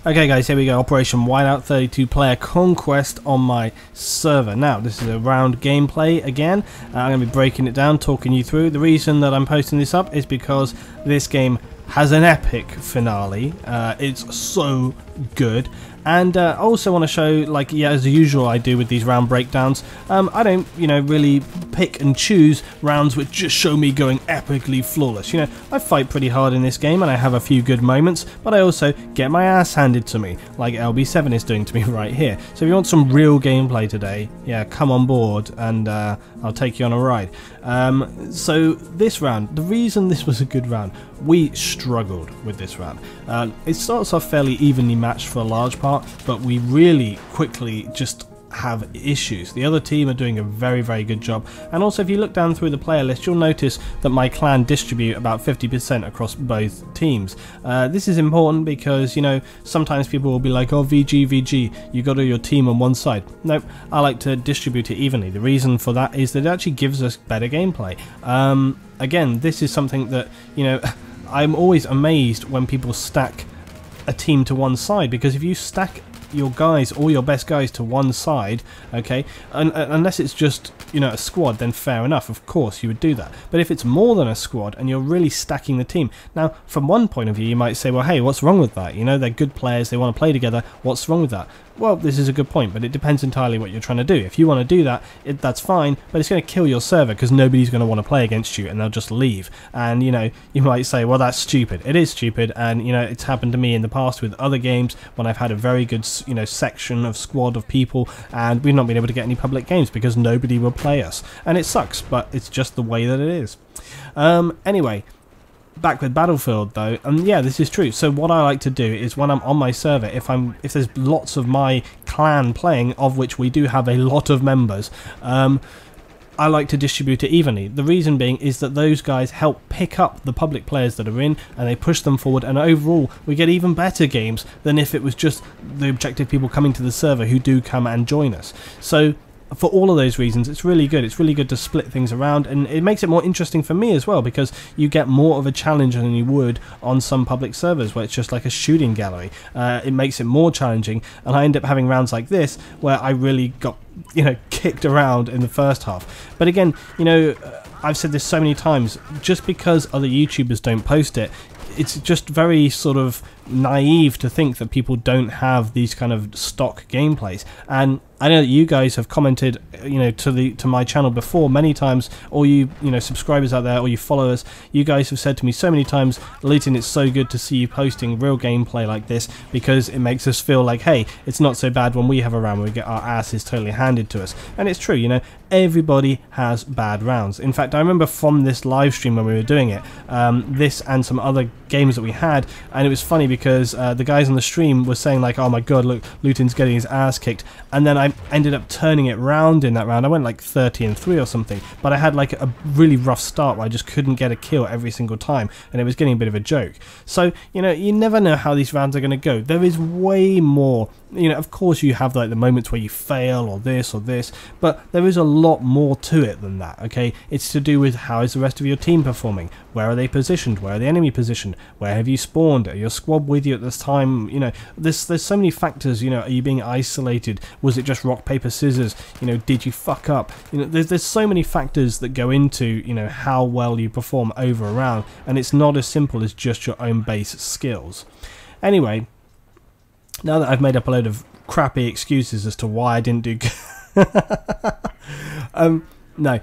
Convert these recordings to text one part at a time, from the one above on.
Okay guys, here we go, Operation Whiteout 32 player conquest on my server. Now, this is a round gameplay again. I'm going to be breaking it down, talking you through. The reason that I'm posting this up is because this game has an epic finale. It's so good. And I also want to show, like, yeah, as usual I do with these round breakdowns, I don't, really pick and choose rounds which just show me going epically flawless. I fight pretty hard in this game and I have a few good moments, but I also get my ass handed to me, like LB7 is doing to me right here. So if you want some real gameplay today, yeah, come on board and I'll take you on a ride. So this round, the reason this was a good round, we struggled with this round. It starts off fairly evenly matched for a large part, but we really quickly just have issues. The other team are doing a very, very good job, and also if you look down through the player list, you'll notice that my clan distribute about 50% across both teams. This is important because, sometimes people will be like, oh, VG, you got your team on one side. Nope, I like to distribute it evenly. The reason for that is that it actually gives us better gameplay. Again, this is something that, I'm always amazed when people stack a team to one side, because if you stack your guys, all your best guys, to one side, okay, unless it's just a squad, then fair enough, of course you would do that. But if it's more than a squad and you're really stacking the team, now from one point of view you might say, well, hey, what's wrong with that? They're good players, they want to play together, what's wrong with that? Well, this is a good point, but it depends entirely what you're trying to do. If you want to do that, that's fine, but it's going to kill your server because nobody's going to want to play against you and they'll just leave. And, you might say, well, that's stupid. It is stupid, and, it's happened to me in the past with other games when I've had a very good, section of squad of people and we've not been able to get any public games because nobody will play us. And it sucks, but it's just the way that it is. Anyway, back with Battlefield though, and yeah, this is true. So what I like to do is when I'm on my server, if there's lots of my clan playing, of which we do have a lot of members, I like to distribute it evenly. The reason being is that those guys help pick up the public players that are in and they push them forward, and overall we get even better games than if it was just the objective people coming to the server who do come and join us. So for all of those reasons, it's really good. It's really good to split things around, and it makes it more interesting for me as well, because you get more of a challenge than you would on some public servers where it's just like a shooting gallery. It makes it more challenging, and I end up having rounds like this where I really got kicked around in the first half. But again, I've said this so many times, just because other YouTubers don't post it, it's just very sort of naive to think that people don't have these kind of stock gameplays. And I know that you guys have commented, to my channel before many times, or you subscribers out there, or you followers, you guys have said to me so many times, Luton, it's so good to see you posting real gameplay like this, because it makes us feel like, hey, it's not so bad when we have a round where we get our asses totally handed to us. And it's true, everybody has bad rounds. In fact, I remember from this live stream when we were doing it, this and some other games that we had, and it was funny because the guys on the stream were saying like, oh my god, look, Luton's getting his ass kicked, and then I ended up turning it round in that round. I went like 30-3 or something, but I had like a really rough start where I just couldn't get a kill every single time, and it was getting a bit of a joke. So you never know how these rounds are going to go. There is way more. Of course you have like the moments where you fail or this, but there is a lot more to it than that, okay? It's to do with how is the rest of your team performing, where are they positioned, where are the enemy positioned, where have you spawned, are your squad with you at this time, there's so many factors, are you being isolated, was it just rock, paper, scissors, did you fuck up, there's so many factors that go into, how well you perform over a round, and it's not as simple as just your own base skills. Anyway, now that I've made up a load of crappy excuses as to why I didn't do no,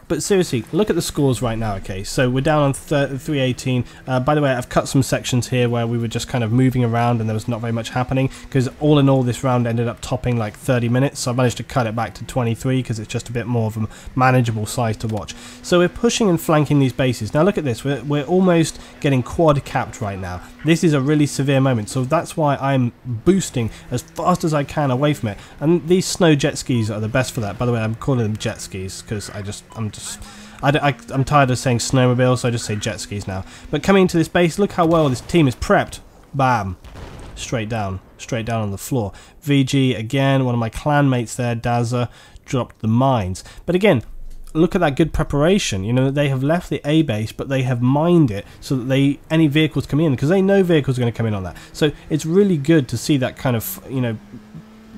but seriously, look at the scores right now, okay? So we're down on 318. By the way, I've cut some sections here where we were just kind of moving around and there was not very much happening, because all in all this round ended up topping like 30 minutes, so I managed to cut it back to 23 because it's just a bit more of a manageable size to watch. So we're pushing and flanking these bases. Now look at this, we're almost getting quad capped right now. This is a really severe moment, so that's why I'm boosting as fast as I can away from it. And these snow jet skis are the best for that. By the way, I'm calling them jet skis because I'm tired of saying snowmobile, so I just say jet skis now. But coming into this base, look how well this team is prepped. Bam. Straight down on the floor. VG again, one of my clan mates there, Dazza, dropped the mines. But again, look at that good preparation. You know, they have left the A base, but they have mined it so that any vehicles come in, because they know vehicles are going to come in on that. So it's really good to see that kind of, you know,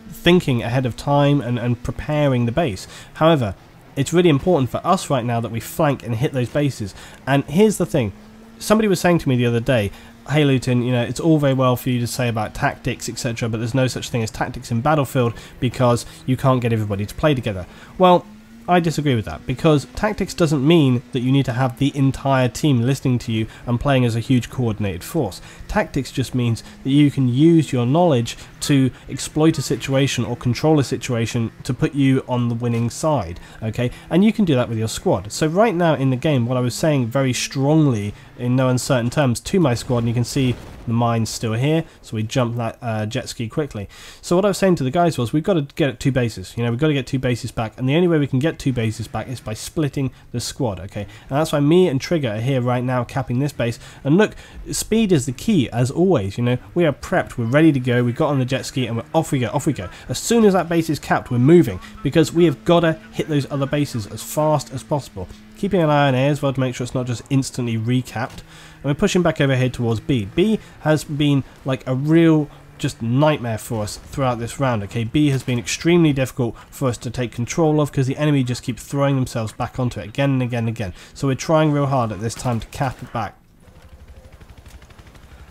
thinking ahead of time and preparing the base. However, it's really important for us right now that we flank and hit those bases. And here's the thing. Somebody was saying to me the other day, hey Luton, you know, it's all very well for you to say about tactics, etc., but there's no such thing as tactics in Battlefield because you can't get everybody to play together. Well, I disagree with that, because tactics doesn't mean that you need to have the entire team listening to you and playing as a huge coordinated force. Tactics just means that you can use your knowledge to exploit a situation or control a situation to put you on the winning side, okay? And you can do that with your squad. So right now in the game, what I was saying very strongly in no uncertain terms to my squad, and you can see the mine's still here, so we jump that jet ski quickly. So what I was saying to the guys was, we've got to get 2 bases. You know, we've got to get 2 bases back, and the only way we can get 2 bases back is by splitting the squad, okay? And that's why me and Trigger are here right now capping this base. And look, speed is the key, as always. You know, we are prepped, we're ready to go, we got on the jet ski, and we're off we go, off we go. As soon as that base is capped, we're moving, because we have got to hit those other bases as fast as possible. Keeping an eye on A as well to make sure it's not just instantly recapped. And we're pushing back over here towards B. B has been like a real just nightmare for us throughout this round. Okay, B has been extremely difficult for us to take control of because the enemy just keep throwing themselves back onto it again and again and again. So we're trying real hard at this time to cap it back.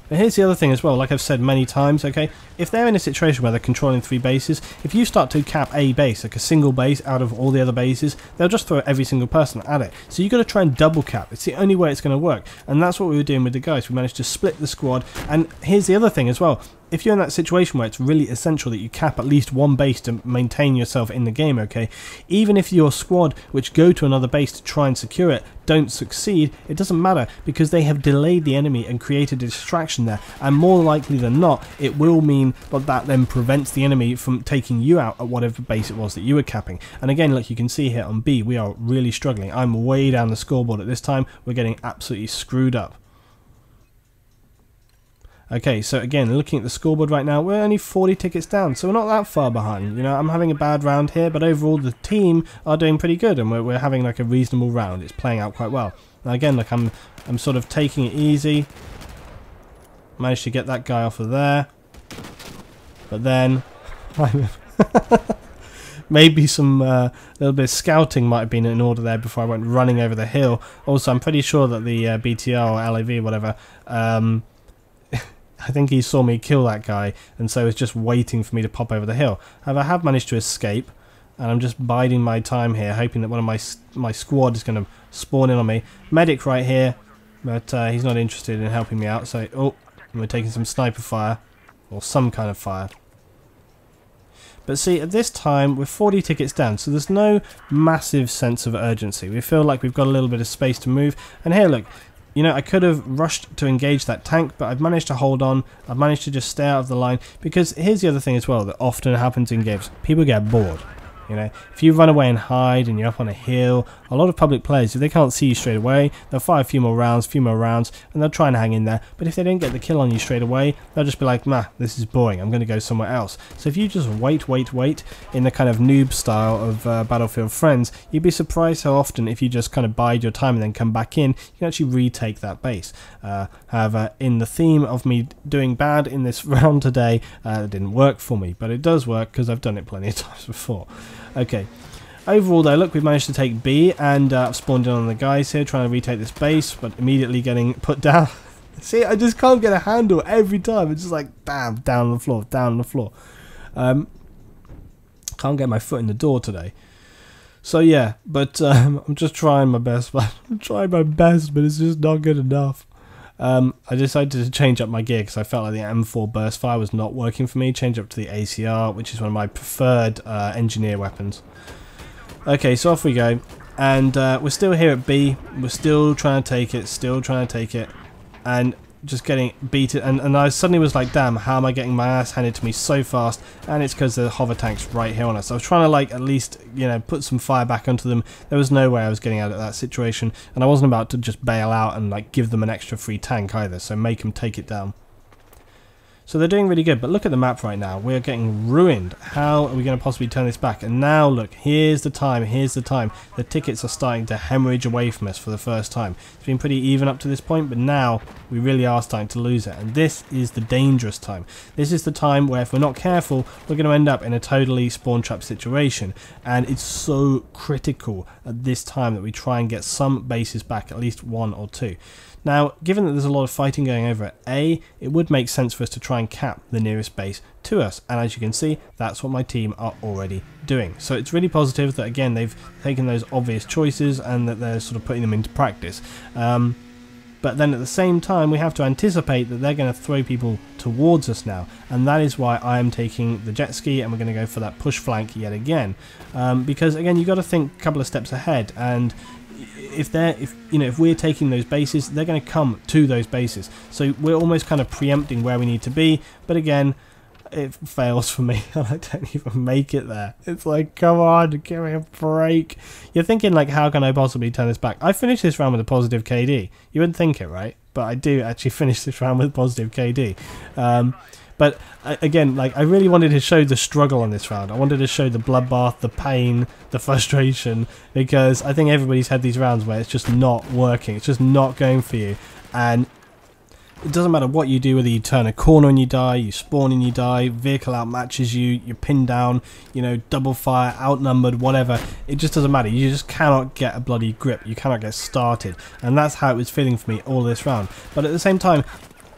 But here's the other thing as well, like I've said many times, okay, if they're in a situation where they're controlling 3 bases, if you start to cap a base, like a single base out of all the other bases, they'll just throw every single person at it. So you've got to try and double cap. It's the only way it's going to work. And that's what we were doing with the guys. We managed to split the squad. And here's the other thing as well. If you're in that situation where it's really essential that you cap at least 1 base to maintain yourself in the game, okay, even if your squad, which go to another base to try and secure it, don't succeed, it doesn't matter, because they have delayed the enemy and created a distraction there, and more likely than not, it will mean that then prevents the enemy from taking you out at whatever base it was that you were capping. And again, like you can see here on B, we are really struggling. I'm way down the scoreboard at this time. We're getting absolutely screwed up. Okay, so again, looking at the scoreboard right now, we're only 40 tickets down, so we're not that far behind. You know, I'm having a bad round here, but overall the team are doing pretty good, and we're having like a reasonable round. It's playing out quite well. Now again, like I'm sort of taking it easy. Managed to get that guy off of there, but then maybe some little bit of scouting might have been in order there before I went running over the hill. Also, I'm pretty sure that the BTR or LAV, whatever, I think he saw me kill that guy, and so was just waiting for me to pop over the hill. However, I have managed to escape, and I'm just biding my time here, hoping that one of my squad is going to spawn in on me. Medic right here, but he's not interested in helping me out, so... Oh, we're taking some sniper fire, or some kind of fire. But see, at this time, we're 40 tickets down, so there's no massive sense of urgency. We feel like we've got a little bit of space to move, and here, look. You know, I could have rushed to engage that tank, but I've managed to hold on. I've managed to just stay out of the line, because here's the other thing as well that often happens in games. People get bored. You know, if you run away and hide and you're up on a hill, a lot of public players, if they can't see you straight away, they'll fire a few more rounds, and they'll try and hang in there. But if they don't get the kill on you straight away, they'll just be like, nah, this is boring, I'm going to go somewhere else. So if you just wait in the kind of noob style of Battlefield Friends, you'd be surprised how often, if you just kind of bide your time and then come back in, you can actually retake that base. However, in the theme of me doing bad in this round today, it didn't work for me, but it does work because I've done it plenty of times before. Okay, overall though, look, we've managed to take B, and I've spawned in on the guys here trying to retake this base, but immediately getting put down. See, I just can't get a handle every time. It's just like, bam, down on the floor, down on the floor. Can't get my foot in the door today. So yeah, but I'm just trying my best. I'm trying my best, but it's just not good enough. I decided to change up my gear because I felt like the M4 burst fire was not working for me. Change up to the ACR, which is one of my preferred engineer weapons. Okay, so off we go, and we're still here at B. We're still trying to take it, and just getting beaten. And I suddenly was like, damn, how am I getting my ass handed to me so fast? And it's because the hover tank's right here on us. I was trying to, like, at least, you know, put some fire back onto them. There was no way I was getting out of that situation, and I wasn't about to just bail out and, like, give them an extra free tank either, so make them take it down. So they're doing really good, but look at the map right now. We're getting ruined. How are we going to possibly turn this back? And now look, here's the time, here's the time. The tickets are starting to hemorrhage away from us for the first time. It's been pretty even up to this point, but now we really are starting to lose it. And this is the dangerous time. This is the time where if we're not careful, we're going to end up in a totally spawn trap situation. And it's so critical at this time that we try and get some bases back, at least 1 or 2. Now, given that there's a lot of fighting going over at A, it would make sense for us to try and cap the nearest base to us. And as you can see, that's what my team are already doing. So it's really positive that, again, they've taken those obvious choices and that they're sort of putting them into practice. But then at the same time, we have to anticipate that they're going to throw people towards us now. And that is why I am taking the jet ski and we're going to go for that push flank yet again. Because, again, you've got to think a couple of steps ahead. And if we're taking those bases, they're going to come to those bases. So we're almost kind of preempting where we need to be. But again, it fails for me. I don't even make it there. It's like, come on, give me a break. You're thinking, like, how can I possibly turn this back? I finished this round with a positive KD. You wouldn't think it, right? But I do actually finish this round with a positive KD. But again, like, I really wanted to show the struggle on this round. I wanted to show the bloodbath, the pain, the frustration, because I think everybody's had these rounds where it's just not working. It's just not going for you. And it doesn't matter what you do, whether you turn a corner and you die, you spawn and you die, vehicle outmatches you, you're pinned down, you know, double fire, outnumbered, whatever. It just doesn't matter. You just cannot get a bloody grip. You cannot get started. And that's how it was feeling for me all this round. But at the same time,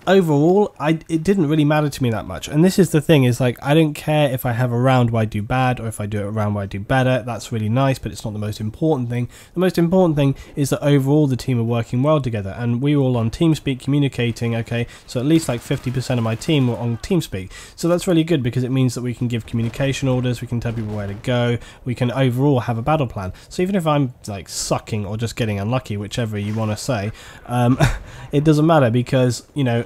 overall, it didn't really matter to me that much. And this is the thing, is like, I don't care if I have a round where I do bad or if I do a round where I do better. That's really nice, but it's not the most important thing. The most important thing is that overall the team are working well together, and we were all on TeamSpeak communicating. Okay, so at least like 50% of my team were on TeamSpeak, so that's really good because it means that we can give communication orders, we can tell people where to go, we can overall have a battle plan. So even if I'm like sucking or just getting unlucky, whichever you want to say, it doesn't matter, because, you know,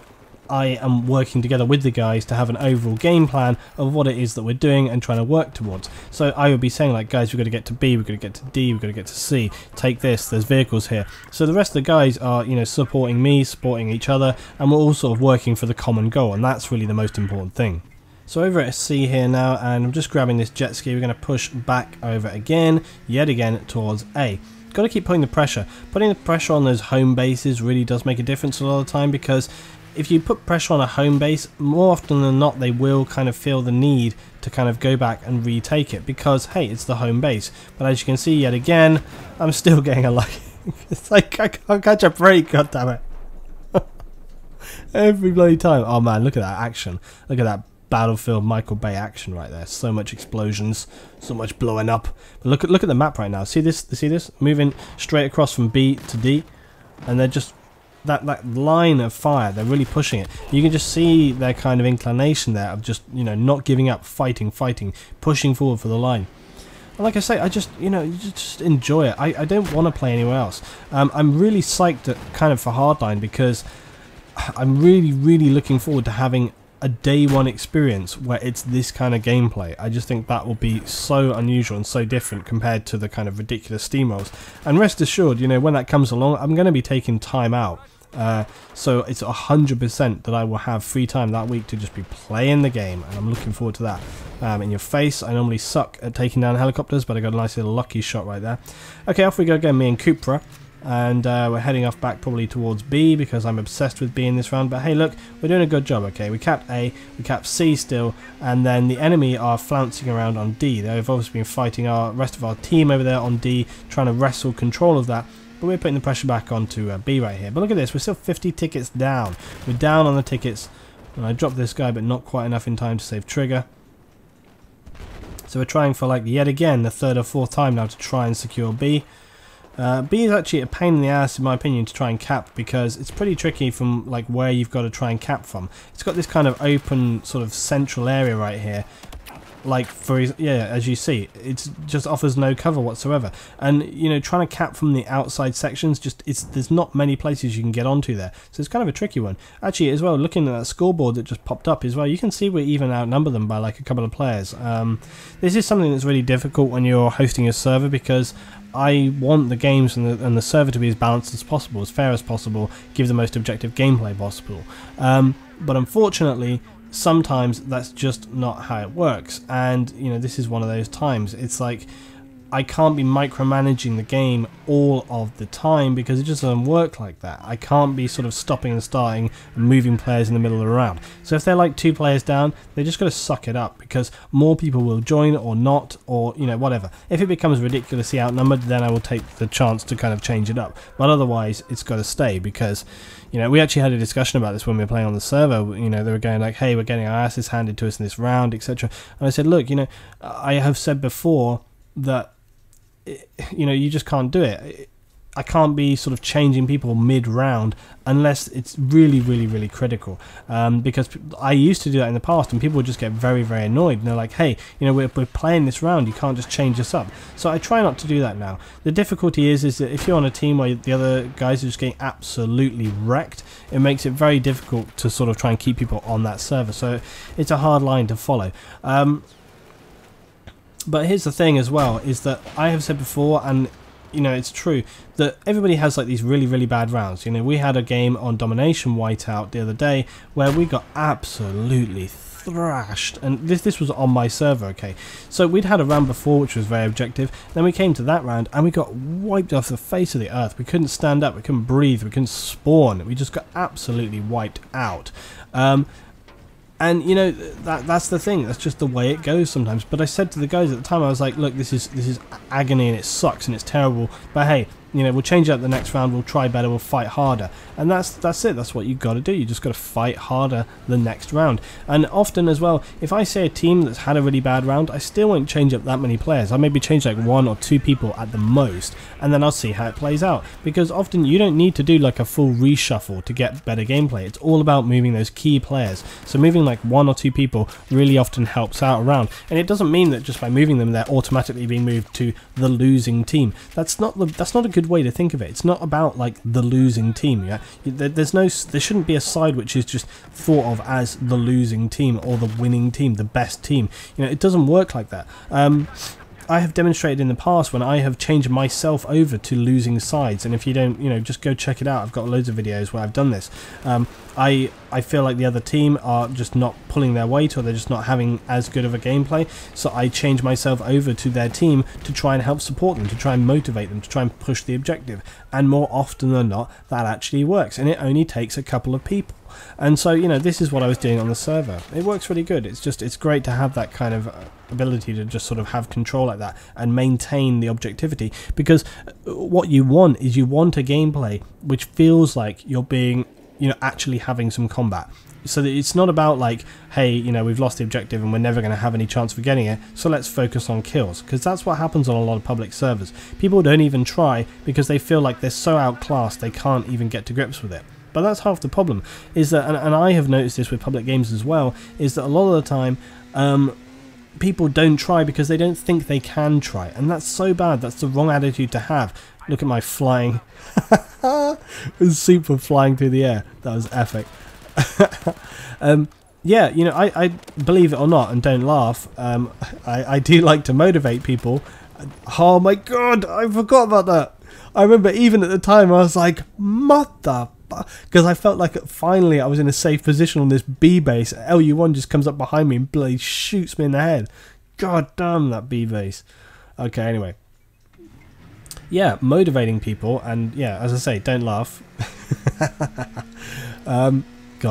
I am working together with the guys to have an overall game plan of what it is that we're doing and trying to work towards. So I would be saying, like, guys, we've got to get to B, we've got to get to D, we've got to get to C, take this, there's vehicles here. So the rest of the guys are, you know, supporting me, supporting each other, and we're all sort of working for the common goal, and that's really the most important thing. So over at C here now, and I'm just grabbing this jet ski, we're going to push back over again, yet again, towards A. Got to keep putting the pressure. Putting the pressure on those home bases really does make a difference a lot of the time, because if you put pressure on a home base, more often than not they will kind of feel the need to kind of go back and retake it, because hey, it's the home base. But as you can see, yet again, I'm still getting unlucky. It's like I can't catch a break, god damn it. Every bloody time. Oh man, look at that action. Look at that Battlefield Michael Bay action right there. So much explosions, so much blowing up. But look at the map right now. See this? See this? Moving straight across from B to D, and they're just that line of fire, they're really pushing it. You can just see their kind of inclination there of just, you know, not giving up, fighting, pushing forward for the line. And like I say, I just, you know, you just enjoy it. I don't want to play anywhere else. I'm really psyched at kind of for Hardline, because I'm really looking forward to having a day one experience where it's this kind of gameplay. I just think that will be so unusual and so different compared to the kind of ridiculous steamrolls. And rest assured, you know, when that comes along, I'm going to be taking time out. So it's 100% that I will have free time that week to just be playing the game, and I'm looking forward to that. In your face, I normally suck at taking down helicopters, but I got a nice little lucky shot right there. Okay, off we go again, me and Cupra. And we're heading off back probably towards B, because I'm obsessed with B in this round. But hey, look, we're doing a good job. Okay, we capped A, we capped C still, and then the enemy are flouncing around on D. They've obviously been fighting our rest of our team over there on D, trying to wrestle control of that. But we're putting the pressure back onto B right here. But look at this, we're still 50 tickets down. We're down on the tickets, and I dropped this guy, but not quite enough in time to save trigger. So we're trying for, like, yet again the third or fourth time now to try and secure B. B is actually a pain in the ass, in my opinion, to try and cap, because it's pretty tricky from like where you've got to try and cap from. It's got this kind of open sort of central area right here, like for, yeah, as you see, it just offers no cover whatsoever. And you know, trying to cap from the outside sections, there's not many places you can get onto there, so it's kind of a tricky one. Actually, as well, looking at that scoreboard that just popped up as well, you can see we even outnumber them by like a couple of players. This is something that's really difficult when you're hosting a server, because I want the games and the server to be as balanced as possible, as fair as possible, give the most objective gameplay possible. But unfortunately, sometimes that's just not how it works, and you know, this is one of those times. It's like I can't be micromanaging the game all of the time because it just doesn't work like that. I can't be sort of stopping and starting and moving players in the middle of the round. So if they're like 2 players down, they just got to suck it up, because more people will join or not, or you know, whatever. If it becomes ridiculously outnumbered, then I will take the chance to kind of change it up. But otherwise, it's got to stay, because you know, we actually had a discussion about this when we were playing on the server. You know, they were going like, hey, we're getting our asses handed to us in this round, etc. And I said, look, you know, I have said before that, you know, you just can't do it. I can't be sort of changing people mid-round unless it's really, really, really critical. Because I used to do that in the past, and people would just get very, very annoyed. And they're like, hey, you know, we're playing this round, you can't just change us up. So I try not to do that now. The difficulty is that if you're on a team where the other guys are just getting absolutely wrecked, it makes it very difficult to sort of try and keep people on that server. So it's a hard line to follow. But here's the thing as well, is that I have said before, and you know, it's true, that everybody has like these really, really bad rounds. You know, we had a game on Domination Whiteout the other day where we got absolutely thrashed, and this was on my server, okay? So we'd had a round before which was very objective, then we came to that round and we got wiped off the face of the earth. We couldn't stand up, we couldn't breathe, we couldn't spawn, we just got absolutely wiped out. And you know, that's the thing, that's just the way it goes sometimes. But I said to the guys at the time, I was like, look, this is agony and it sucks and it's terrible, but hey, you know, we'll change it up the next round, we'll try better, we'll fight harder. And that's it, that's what you've got to do. You just got to fight harder the next round. And often as well, if I say a team that's had a really bad round, I still won't change up that many players. I maybe change like 1 or 2 people at the most, and then I'll see how it plays out. Because often you don't need to do like a full reshuffle to get better gameplay. It's all about moving those key players. So moving like 1 or 2 people really often helps out a round. And it doesn't mean that just by moving them, they're automatically being moved to the losing team. That's not a good way to think of it. It's not about like the losing team. Yeah, there shouldn't be a side which is just thought of as the losing team or the winning team, the best team. You know, it doesn't work like that. I have demonstrated in the past when I have changed myself over to losing sides, and if you don't, you know, just go check it out. I've got loads of videos where I've done this. I feel like the other team are just not pulling their weight, or they're just not having as good of a gameplay, so I change myself over to their team to try and help support them, to try and motivate them, to try and push the objective. And more often than not, that actually works, and it only takes a couple of people. And so, you know, this is what I was doing on the server. It works really good. It's great to have that kind of ability to just sort of have control like that and maintain the objectivity, because what you want is you want a gameplay which feels like you're being, you know, actually having some combat. So that it's not about like, hey, you know, we've lost the objective and we're never going to have any chance of getting it, so let's focus on kills. Because that's what happens on a lot of public servers. People don't even try because they feel like they're so outclassed they can't even get to grips with it. But that's half the problem, is that, and I have noticed this with public games as well, is that a lot of the time people don't try because they don't think they can try, and that's so bad. That's the wrong attitude to have. Look at my flying. Super flying through the air. That was epic. Yeah, you know, I believe it or not, and don't laugh, I do like to motivate people. Oh my god, I forgot about that. I remember even at the time I was like, mother, because I felt like finally I was in a safe position on this B base. LU1 just comes up behind me and bloody shoots me in the head. God damn that B base. Okay, anyway. Yeah, motivating people, and yeah, as I say, don't laugh. God,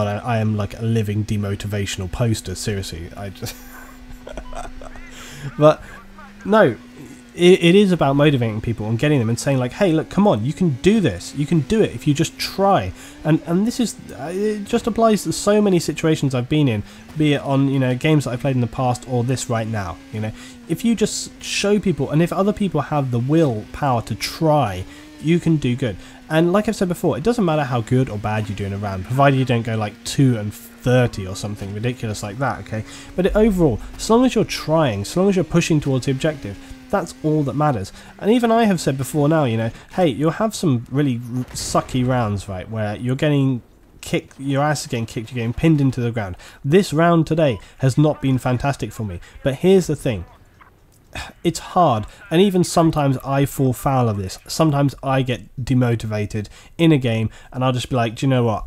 I am like a living demotivational poster, seriously. I just... But, no, it is about motivating people and getting them and saying like, hey, look, come on, you can do this. You can do it if you just try. And this is, it just applies to so many situations I've been in, be it on, you know, games that I played in the past or this right now, you know. If you just show people, and if other people have the willpower to try, you can do good. And like I've said before, it doesn't matter how good or bad you do in a round, provided you don't go like 2 and 30 or something ridiculous like that, okay? But overall, as long as you're trying, as long as you're pushing towards the objective, that's all that matters. And even I have said before now, you know, hey, you'll have some really sucky rounds, right, where you're getting kicked, your ass is getting kicked, you're getting pinned into the ground. This round today has not been fantastic for me, but here's the thing. it's hard, and even sometimes I fall foul of this. Sometimes I get demotivated in a game, and I'll just be like, do you know what,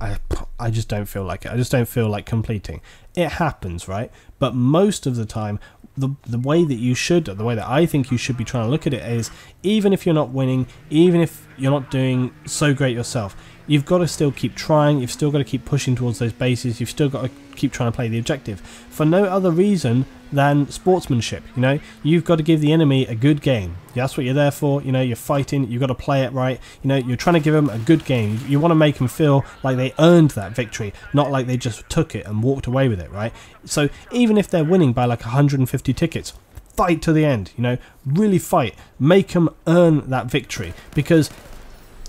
I just don't feel like it. I just don't feel like completing. It happens, right? But most of the time, the way that you should, or the way that I think you should be trying to look at it is, even if you're not winning, even if you're not doing so great yourself, you've got to still keep trying, you've still got to keep pushing towards those bases, you've still got to keep trying to play the objective, for no other reason than sportsmanship. You know, you've got to give the enemy a good game. That's what you're there for. You know, you're fighting, you've got to play it right. You know, you're trying to give them a good game. You want to make them feel like they earned that victory, not like they just took it and walked away with it, right? So even if they're winning by like 150 tickets, fight to the end. You know, really fight, make them earn that victory, because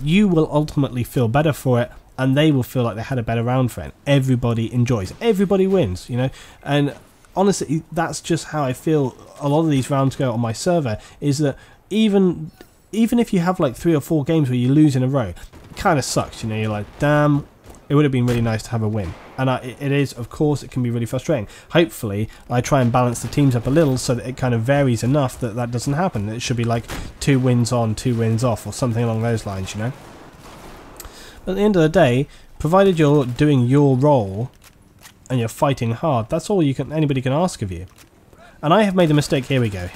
you will ultimately feel better for it, and they will feel like they had a better round for it. Everybody enjoys, everybody wins, you know. And honestly, that's just how I feel a lot of these rounds go on my server, is that even if you have like 3 or 4 games where you lose in a row, it kind of sucks, you know. You're like, damn, it would have been really nice to have a win. And it is, of course, it can be really frustrating. Hopefully, I try and balance the teams up a little so that it kind of varies enough that that doesn't happen. It should be like 2 wins on, 2 wins off, or something along those lines, you know. But at the end of the day, provided you're doing your role and you're fighting hard, that's all anybody can ask of you. And I have made the mistake. Here we go.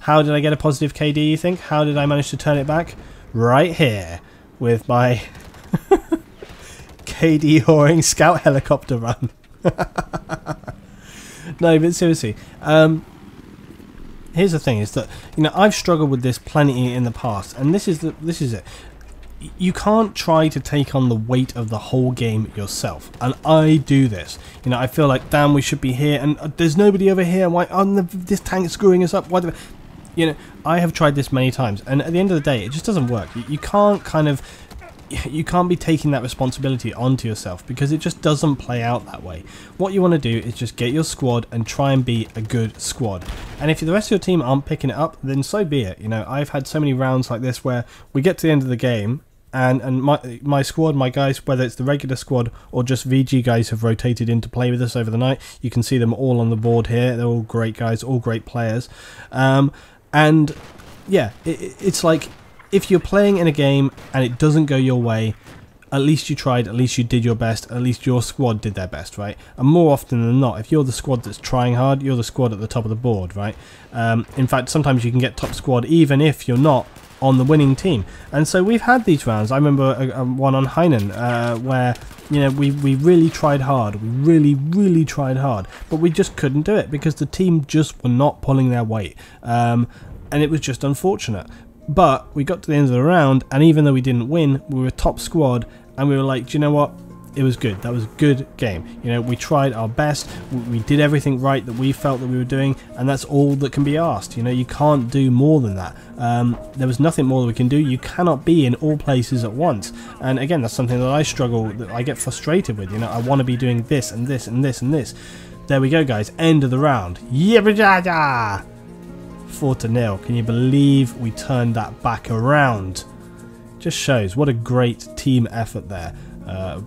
How did I get a positive KD, you think? How did I manage to turn it back? Right here, with my KD whoring scout helicopter run. No, but seriously, here's the thing, is that, you know, I've struggled with this plenty in the past, and this is it. You can't try to take on the weight of the whole game yourself, and I do this. You know, I feel like, damn, we should be here, and there's nobody over here. Why? This tank's screwing us up. Why? You know, I have tried this many times, and at the end of the day, it just doesn't work. You can't you can't be taking that responsibility onto yourself, because it just doesn't play out that way. What you want to do is just get your squad and try and be a good squad. And if the rest of your team aren't picking it up, then so be it. You know, I've had so many rounds like this where we get to the end of the game, and my squad, my guys, whether it's the regular squad or just VG guys, have rotated in to play with us over the night. You can see them all on the board here. They're all great guys, all great players. And yeah, it's like, if you're playing in a game and it doesn't go your way, at least you tried, at least you did your best, at least your squad did their best, right? And more often than not, if you're the squad that's trying hard, you're the squad at the top of the board, right? In fact, sometimes you can get top squad even if you're not on the winning team. And so we've had these rounds. I remember one on Hainan where, you know, we really tried hard. We really tried hard, but we just couldn't do it because the team just were not pulling their weight. And it was just unfortunate. But we got to the end of the round, and even though we didn't win, we were top squad, and we were like, do you know what? It was good. That was a good game. You know, we tried our best. We did everything right that we felt that we were doing, and that's all that can be asked. You know, you can't do more than that. There was nothing more that we can do. You cannot be in all places at once. And again, that's something that I struggle, that I get frustrated with. You know, I want to be doing this and this and this and this. There we go, guys. End of the round. Yabba-ja-ja! 4-0. Can you believe we turned that back around? Just shows what a great team effort there.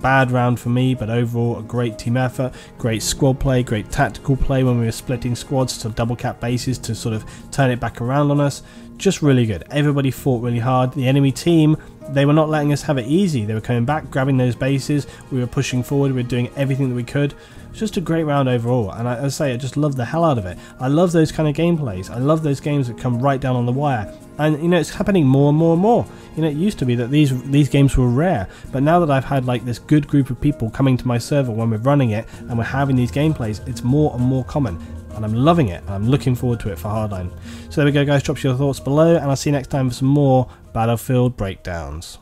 Bad round for me, but overall a great team effort, great squad play, great tactical play when we were splitting squads to double cap bases to sort of turn it back around on us. Just really good. Everybody fought really hard. The enemy team, they were not letting us have it easy. They were coming back, grabbing those bases. We were pushing forward. We were doing everything that we could. It's just a great round overall, and I say I just love the hell out of it. I love those kind of gameplays. I love those games that come right down on the wire. And you know, it's happening more and more and more. You know, it used to be that these games were rare, but now that I've had like this good group of people coming to my server when we're running it and we're having these gameplays, it's more and more common. And I'm loving it, and I'm looking forward to it for Hardline. So there we go, guys. Drop your thoughts below, and I'll see you next time for some more Battlefield breakdowns.